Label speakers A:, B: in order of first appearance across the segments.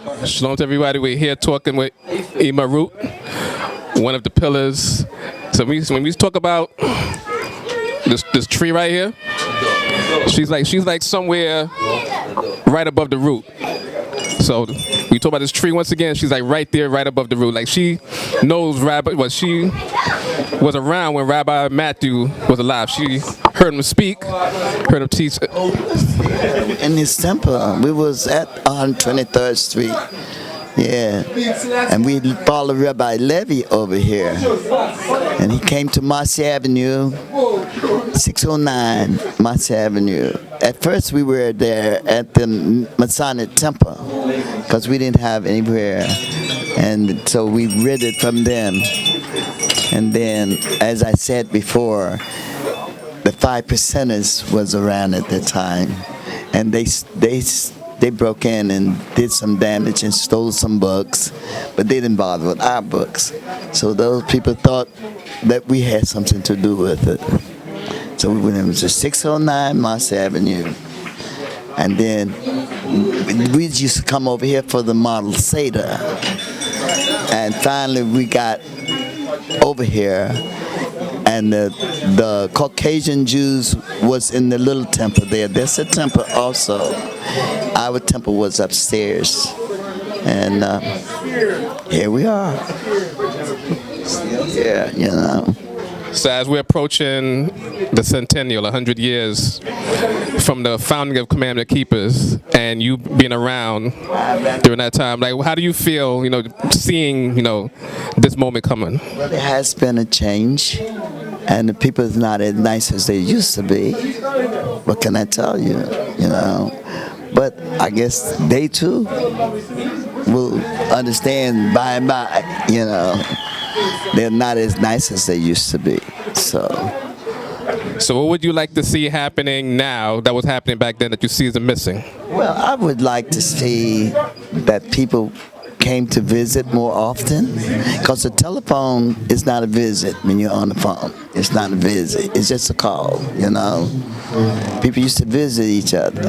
A: Shalom to everybody. We're here talking with Emah Ruth, one of the pillars. So when we talk about this tree right here, she's like somewhere right above the root. So we talk about this tree once again. She's like right there, right above the root. Like she knows Rabbi. Well, she was around when Rabbi Matthew was alive. She heard him speak, heard him teach.
B: In his temple, we was at 123rd Street. Yeah, and we followed Rabbi Levy over here, and he came to Marcy Avenue, 609 Marcy Avenue. At first, we were there at the Masonic Temple because we didn't have anywhere, and so we read it from them. And then, as I said before, the 5%ers was around at the time, and they broke in and did some damage and stole some books, but they didn't bother with our books. So those people thought that we had something to do with it. So we went into 609 Moss Avenue, and then we used to come over here for the model Seder. And finally we got over here, and the Caucasian Jews was in the little temple there. There's a temple also. Our temple was upstairs, and here we are. Yeah, you know.
A: So as we're approaching the centennial, 100 years from the founding of Commandment Keepers, and you being around during that time, like how do you feel, seeing, this moment coming?
B: Well, there has been a change, and the people is not as nice as they used to be. What can I tell you, But I guess they too will understand by and by, They're not as nice as they used to be,
A: So what would you like to see happening now that was happening back then that you see as missing?
B: Well, I would like to see that people came to visit more often, because the telephone is not a visit when you're on the phone. It's not a visit. It's just a call, People used to visit each other,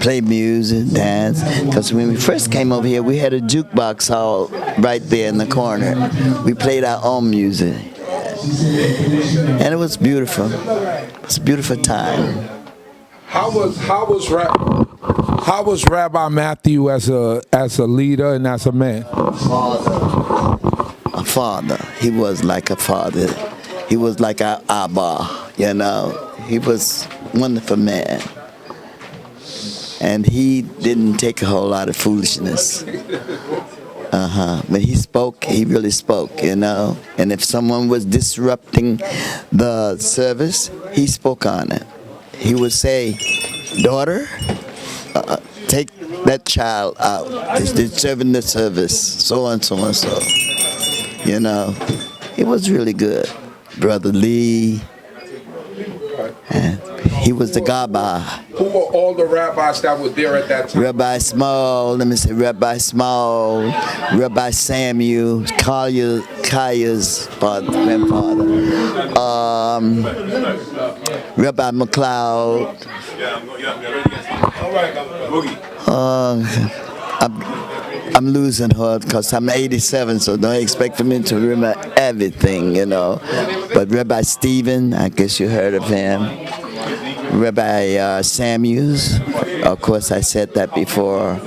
B: play music, dance. Because when we first came over here, we had a jukebox hall right there in the corner. We played our own music. And it was beautiful. It was a beautiful time.
C: How was Rabbi Matthew as a leader and as a man?
B: A father. He was like a father. He was like our Abba, He was a wonderful man. And he didn't take a whole lot of foolishness. When he spoke, he really spoke, And if someone was disrupting the service, he spoke on it. He would say, "Daughter, take that child out. He's disturbing the service, so and so and so." He was really good. Brother Lee, and he was the Gaba.
C: Who were all the rabbis that were there at that time?
B: Rabbi Small, Rabbi Small, Rabbi Samuel, Kaya's grandfather, Rabbi McLeod. I'm losing her because I'm 87, so don't expect for me to remember everything, But Rabbi Stephen, I guess you heard of him. Rabbi Samuels, of course I said that before.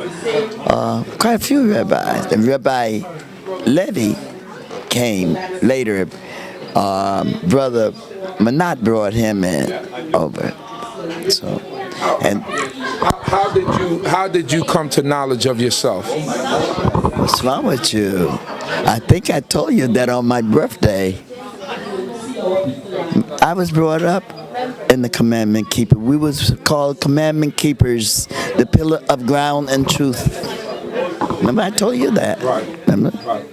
B: Quite a few rabbis. And Rabbi Levy came later. Brother Manat brought him in over. So, and
C: how did you come to knowledge of yourself?
B: What's wrong with you? I think I told you that on my birthday. I was brought up in the Commandment Keeper. We was called Commandment Keepers, the pillar of ground and truth. Remember I told you that?
C: Right.
B: Remember?
C: Right.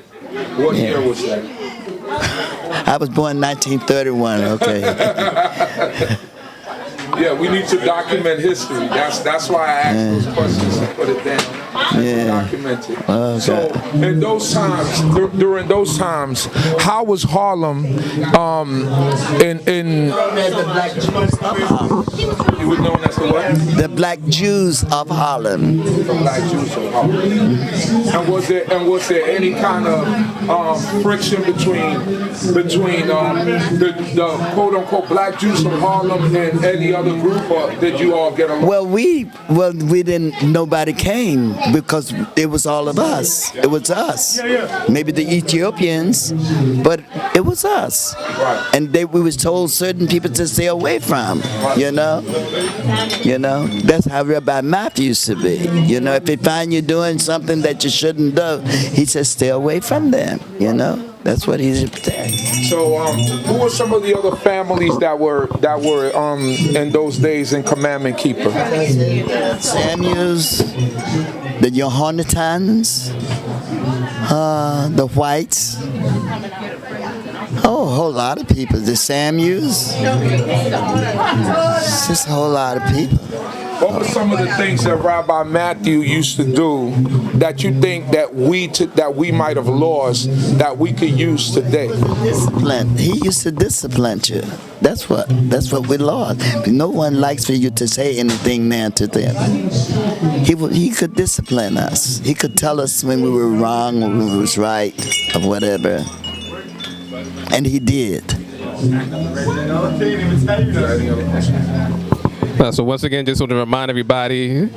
C: What year was that?
B: I was born in 1931, okay.
C: Yeah, we need to document history. That's why I asked those questions and put it down. Document it.
B: Okay.
C: So in those times, during those times, how was Harlem in you were known as the what?
B: The Black Jews of Harlem.
C: The Black Jews of Harlem. And was there any kind of friction between the quote unquote Black Jews from Harlem and any other group, or did you all get along?
B: Well, we didn't. Nobody came because it was all of us. It was us. Maybe the Ethiopians, but it was us.
C: Right.
B: And we was told certain people to stay away from. You know. That's how Rabbi Matthew used to be. You know, if he find you doing something that you shouldn't do, he says stay away from them. You know. That's what he's protecting.
C: So, who were some of the other families that were in those days in Commandment Keeper?
B: Samuels, the Johannitans, the Whites. Oh, a whole lot of people. The Samuels. It's just a whole lot of people.
C: What were some of the things that Rabbi Matthew used to do that you think that we might have lost that we could use today?
B: Discipline. He used to discipline you. That's what we lost. No one likes for you to say anything now to them. He could discipline us. He could tell us when we were wrong or when we was right or whatever. And he did.
A: So once again, just want to remind everybody,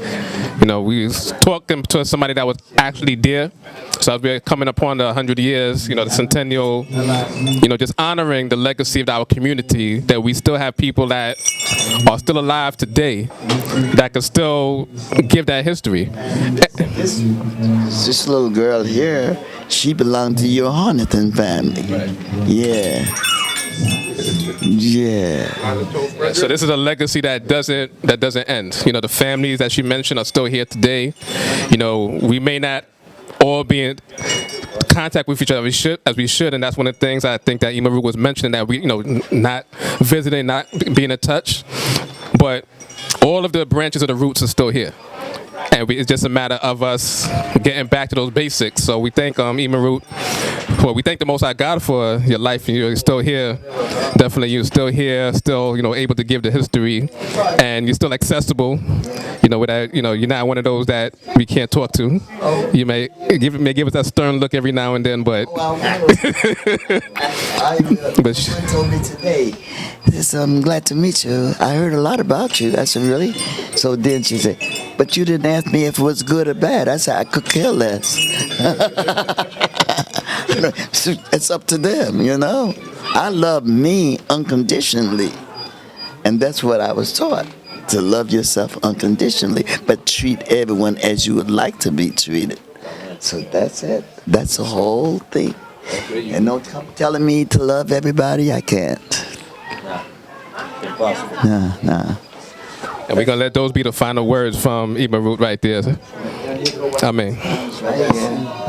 A: we was talking to somebody that was actually there. So as we're coming upon the 100 years, the centennial, just honoring the legacy of our community, that we still have people that are still alive today that can still give that history.
B: This little girl here, she belonged to your Horniton family. Right. Yeah. Yeah.
A: So this is a legacy that doesn't end. The families that she mentioned are still here today. We may not all be in contact with each other as we should, and that's one of the things I think that Emah Ruth was mentioning, that we, not visiting, not being in touch, but all of the branches of the roots are still here. And it's just a matter of us getting back to those basics. So we thank Emah Ruth. Well, we thank the Most High God for your life, and you're still here. Definitely, you're still here, still able to give the history, and you're still accessible. Without you're not one of those that we can't talk to. You may give us that stern look every now and then, but.
B: Someone told me today, she said, "I'm glad to meet you. I heard a lot about you." I said, "Really?" So then she said, "But you didn't ask me if it was good or bad." I said, "I could care less." It's up to them, I love me unconditionally. And that's what I was taught, to love yourself unconditionally, but treat everyone as you would like to be treated. So that's it. That's the whole thing. And don't come telling me to love everybody. I can't.
C: Impossible.
B: Nah.
A: And we're going to let those be the final words from Emah Ruth right there. Amen.
B: Right here.